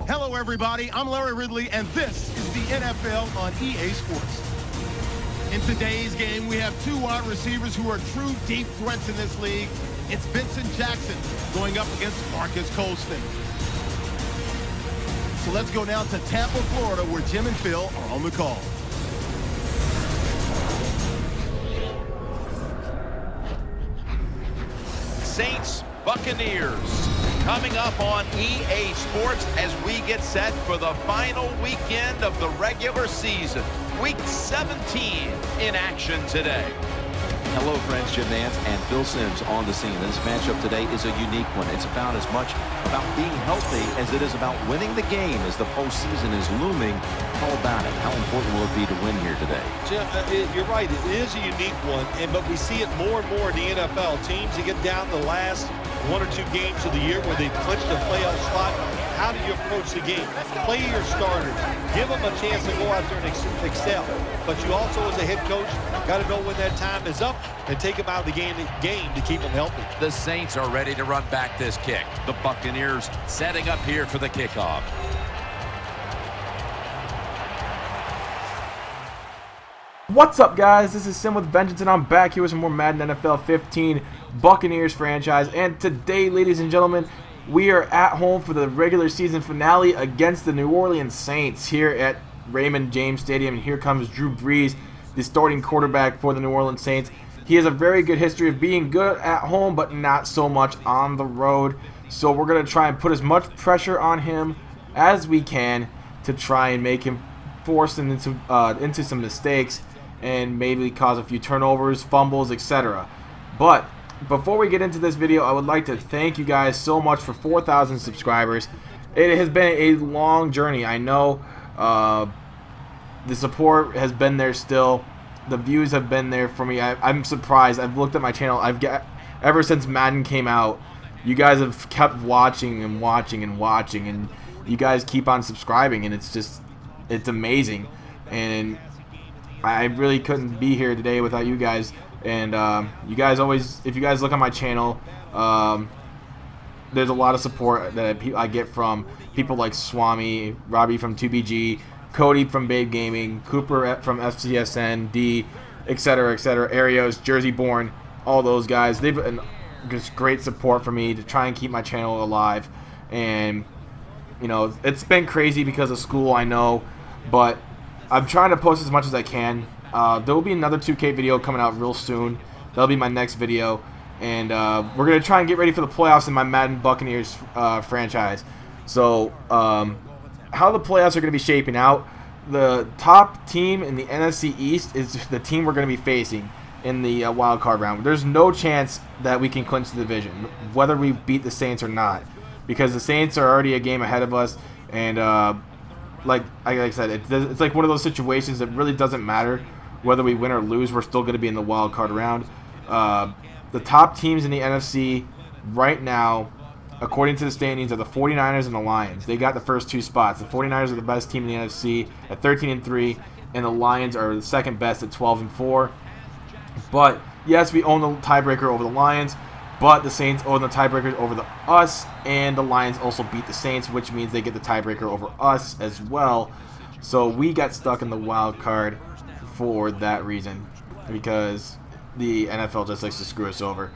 Hello, everybody. I'm Larry Ridley, and this is the NFL on EA Sports. In today's game, we have two wide receivers who are true deep threats in this league. It's Vincent Jackson going up against Marcus Colston. So let's go down to Tampa, Florida, where Jim and Phil are on the call. Saints, Buccaneers, coming up on EA Sports as we get set for the final weekend of the regular season. Week 17 in action today. Hello, friends. Jim Nance and Phil Simms on the scene. This matchup today is a unique one. It's about as much about being healthy as it is about winning the game as the postseason is looming. How about it? How important will it be to win here today? Jim, you're right. It is a unique one, but we see it more and more in the NFL. Teams that get down to the last one or two games of the year where they've clinched a playoff spot. How do you approach the game? Play your starters. Give them a chance to go out there and excel. But you also, as a head coach, got to know when that time is up and take them out of the game to keep them healthy. The Saints are ready to run back this kick. The Buccaneers setting up here for the kickoff. What's up, guys? This is Sim with Vengeance, and I'm back here with some more Madden NFL 15 Buccaneers franchise. And today, ladies and gentlemen, we are at home for the regular season finale against the New Orleans Saints here at Raymond James Stadium. And here comes Drew Brees, the starting quarterback for the New Orleans Saints. He has a very good history of being good at home, but not so much on the road. So we're going to try and put as much pressure on him as we can to try and make him force him into some mistakes and maybe cause a few turnovers, fumbles, etc. But before we get into this video, I would like to thank you guys so much for 4,000 subscribers. It has been a long journey. I know the support has been there still. The views have been there for me. I'm surprised. I've looked at my channel. Ever since Madden came out, you guys have kept watching and watching and watching, and you guys keep on subscribing, and it's amazing. And I really couldn't be here today without you guys. And you guys always, if you guys look on my channel, there's a lot of support that I get from people like Swami, Robbie from 2BG, Cody from Babe Gaming, Cooper from FCSN, D, etc., Arios, Jersey Born, all those guys. They've been just great support for me to try and keep my channel alive. And you know, it's been crazy because of school, I know, but I'm trying to post as much as I can. There will be another 2K video coming out real soon. That'll be my next video. And we're going to try and get ready for the playoffs in my Madden Buccaneers franchise. So, how the playoffs are going to be shaping out, the top team in the NFC East is the team we're going to be facing in the wild card round. There's no chance that we can clinch the division, whether we beat the Saints or not, because the Saints are already a game ahead of us. And like I said, it's like one of those situations that really doesn't matter whether we win or lose. We're still going to be in the wild card round. The top teams in the NFC right now, according to the standings, are the 49ers and the Lions. They got the first two spots. The 49ers are the best team in the NFC at 13-3, and the Lions are the second best at 12-4. But yes, we own the tiebreaker over the Lions, but the Saints own the tiebreaker over us, and the Lions also beat the Saints, which means they get the tiebreaker over us as well. So we got stuck in the wild card for that reason, because the NFL just likes to screw us over.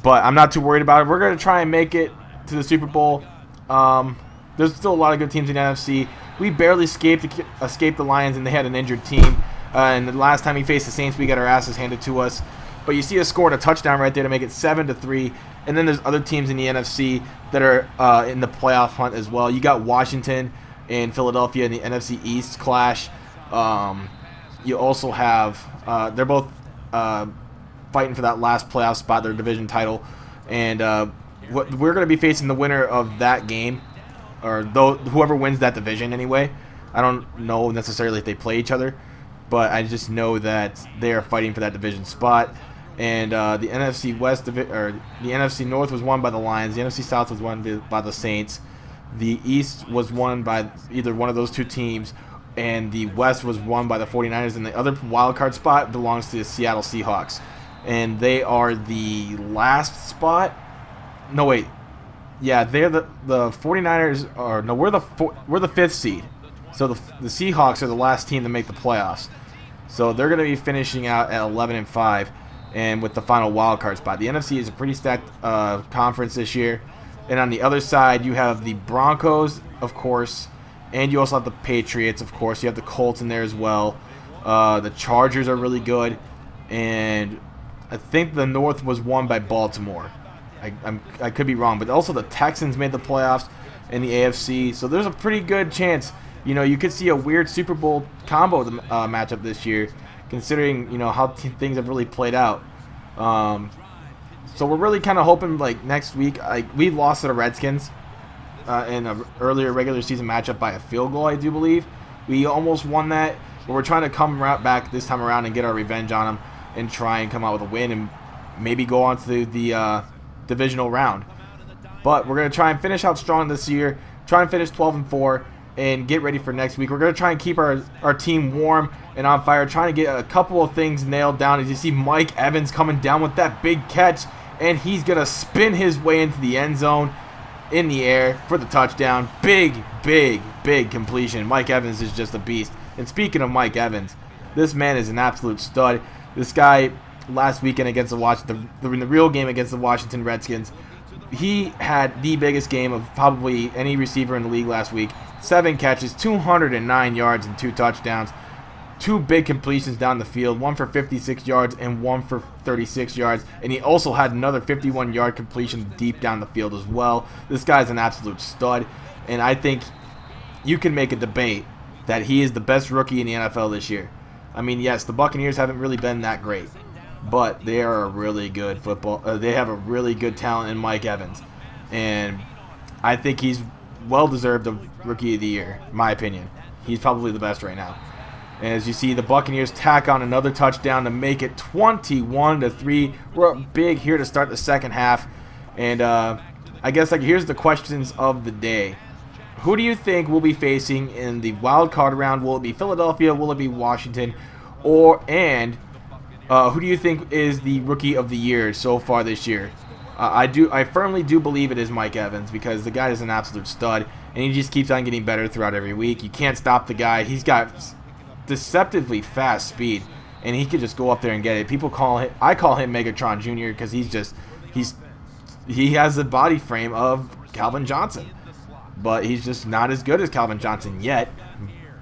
But I'm not too worried about it. We're going to try and make it to the Super Bowl. There's still a lot of good teams in the NFC. We barely escaped the Lions, and they had an injured team. And the last time we faced the Saints, we got our asses handed to us. But you see us scored a touchdown right there to make it 7-3. And then there's other teams in the NFC that are in the playoff hunt as well. You got Washington and Philadelphia in the NFC East clash. You also have they're both fighting for that last playoff spot, their division title. And we're going to be facing the winner of that game, or whoever wins that division anyway. I don't know necessarily if they play each other, but I just know that they are fighting for that division spot. And the NFC West or the NFC North was won by the Lions. The NFC South was won by the Saints. The East was won by either one of those two teams, and the West was won by the 49ers. And the other wild card spot belongs to the Seattle Seahawks, and they are the last spot. No, wait. Yeah, they're the 49ers are no, we're the 5th seed. So the Seahawks are the last team to make the playoffs. So they're going to be finishing out at 11-5 and with the final wild card spot. The NFC is a pretty stacked conference this year. And on the other side, you have the Broncos, of course, and you also have the Patriots, of course. You have the Colts in there as well. The Chargers are really good, and I think the North was won by Baltimore. I could be wrong, but also the Texans made the playoffs in the AFC, so there's a pretty good chance. You know, you could see a weird Super Bowl combo matchup this year, considering, you know, how things have really played out. So we're really kind of hoping, like, next week, we lost to the Redskins in an earlier regular season matchup by a field goal, I do believe. We almost won that, but we're trying to come back this time around and get our revenge on them and try and come out with a win and maybe go on to the divisional round. But we're going to try and finish out strong this year, try and finish 12-4, and get ready for next week. We're going to try and keep our team warm and on fire, trying to get a couple of things nailed down. As you see Mike Evans coming down with that big catch, and he's going to spin his way into the end zone in the air for the touchdown. Big completion. Mike Evans is just a beast. And speaking of Mike Evans, this man is an absolute stud. This guy, last weekend against in the real game against the Washington Redskins, he had the biggest game of probably any receiver in the league last week. 7 catches, 209 yards, and 2 touchdowns. 2 big completions down the field, one for 56 yards and one for 36 yards. And he also had another 51-yard completion deep down the field as well. This guy's an absolute stud, and I think you can make a debate that he is the best rookie in the NFL this year. I mean, yes, the Buccaneers haven't really been that great, but they are a really good they have a really good talent in Mike Evans, and I think he's well-deserved the Rookie of the Year, in my opinion. He's probably the best right now. And as you see, the Buccaneers tack on another touchdown to make it 21-3. We're up big here to start the second half, and I guess here's the questions of the day. Who do you think we'll be facing in the wild card round? Will it be Philadelphia? Will it be Washington? Who do you think is the Rookie of the Year so far this year? I firmly do believe it is Mike Evans, because the guy is an absolute stud, and he just keeps on getting better throughout every week. You can't stop the guy. He's got deceptively fast speed, and he could just go up there and get it. I call him Megatron Jr. because he has the body frame of Calvin Johnson, but he's just not as good as Calvin Johnson yet.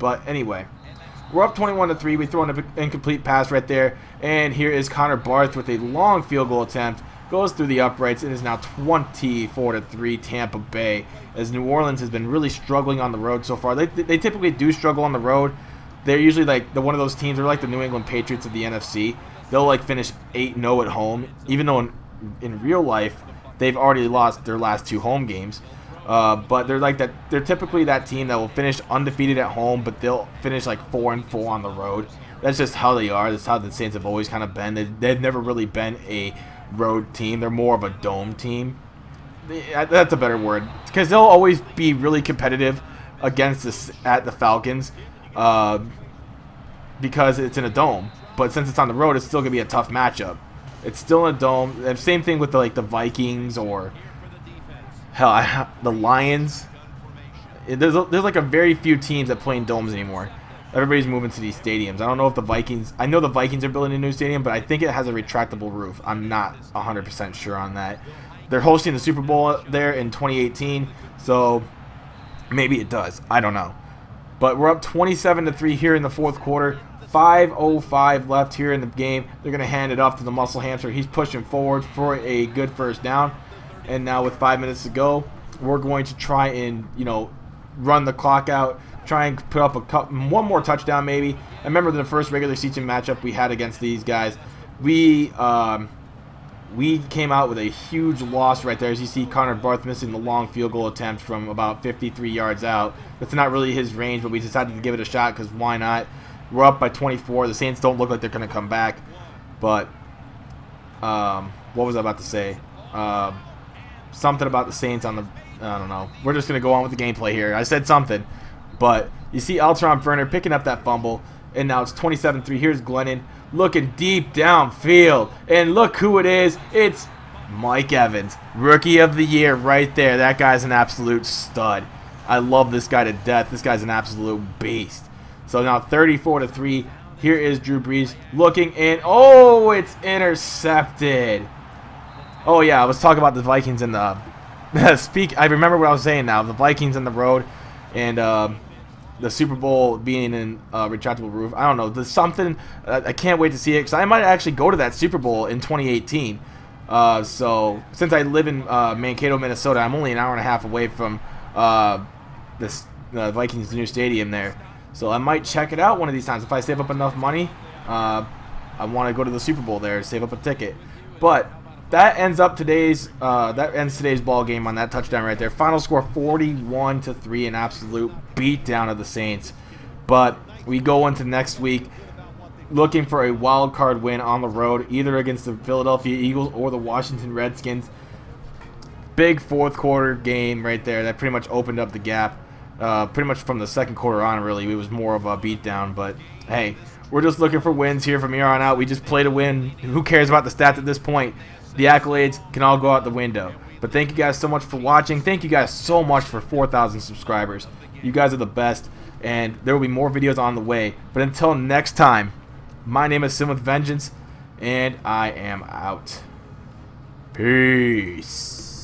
But anyway, we're up 21-3. We throw an incomplete pass right there, and here is Connor Barth with a long field goal attempt. Goes through the uprights and is now 24-3 Tampa Bay, as New Orleans has been really struggling on the road so far. They typically do struggle on the road. They're usually like one of those teams. They're like the New England Patriots of the NFC. They'll like finish 8-0 at home, even though in real life they've already lost their last 2 home games. But they're like that. They're typically that team that will finish undefeated at home, but they'll finish like 4-4 on the road. That's just how they are. That's how the Saints have always kind of been. They've never really been a road team. They're more of a dome team. That's a better word, because they'll always be really competitive against the Falcons, because it's in a dome. But since it's on the road, it's still gonna be a tough matchup. It's still in a dome. And same thing with the Vikings or hell, the Lions. There's like a very few teams that play in domes anymore. Everybody's moving to these stadiums. I don't know if the Vikings... I know the Vikings are building a new stadium, but I think it has a retractable roof. I'm not 100% sure on that. They're hosting the Super Bowl there in 2018, so maybe it does. I don't know. But we're up 27-3 here in the fourth quarter. 5:05 left here in the game. They're going to hand it off to the Muscle Hamster. He's pushing forward for a good first down. And now with 5 minutes to go, we're going to try and, run the clock out. Try and put up one more touchdown maybe. I remember the first regular season matchup we had against these guys, we came out with a huge loss right there. As you see, Connor Barth missing the long field goal attempt from about 53 yards out. That's not really his range, but we decided to give it a shot because why not? We're up by 24. The Saints don't look like they're going to come back. But what was I about to say? Something about the Saints on the... I don't know. We're just going to go on with the gameplay here. I said something. But you see Altron Ferner picking up that fumble, and now it's 27-3. Here's Glennon looking deep downfield, and look who it is. It's Mike Evans, Rookie of the Year right there. That guy's an absolute stud. I love this guy to death. This guy's an absolute beast. So now 34-3. Here is Drew Brees looking in. Oh, it's intercepted. Oh, yeah, I was talking about the Vikings and the... I remember what I was saying now. The Vikings and the road and the Super Bowl being in retractable roof. I don't know. There's something... I can't wait to see it because I might actually go to that Super Bowl in 2018. So, since I live in Mankato, Minnesota, I'm only an hour and a half away from the Vikings' new stadium there. So I might check it out one of these times. If I save up enough money, I want to go to the Super Bowl there, save up a ticket. But that ends today's ball game on that touchdown right there. Final score 41-3, an absolute beatdown of the Saints. But we go into next week looking for a wild card win on the road, either against the Philadelphia Eagles or the Washington Redskins. Big fourth quarter game right there that pretty much opened up the gap. Pretty much from the second quarter on, really, it was more of a beatdown. But hey, we're just looking for wins here from here on out. We just play to win. Who cares about the stats at this point? The accolades can all go out the window. But thank you guys so much for watching. Thank you guys so much for 4,000 subscribers. You guys are the best, and there will be more videos on the way. But until next time, my name is Sim with Vengeance, and I am out. Peace.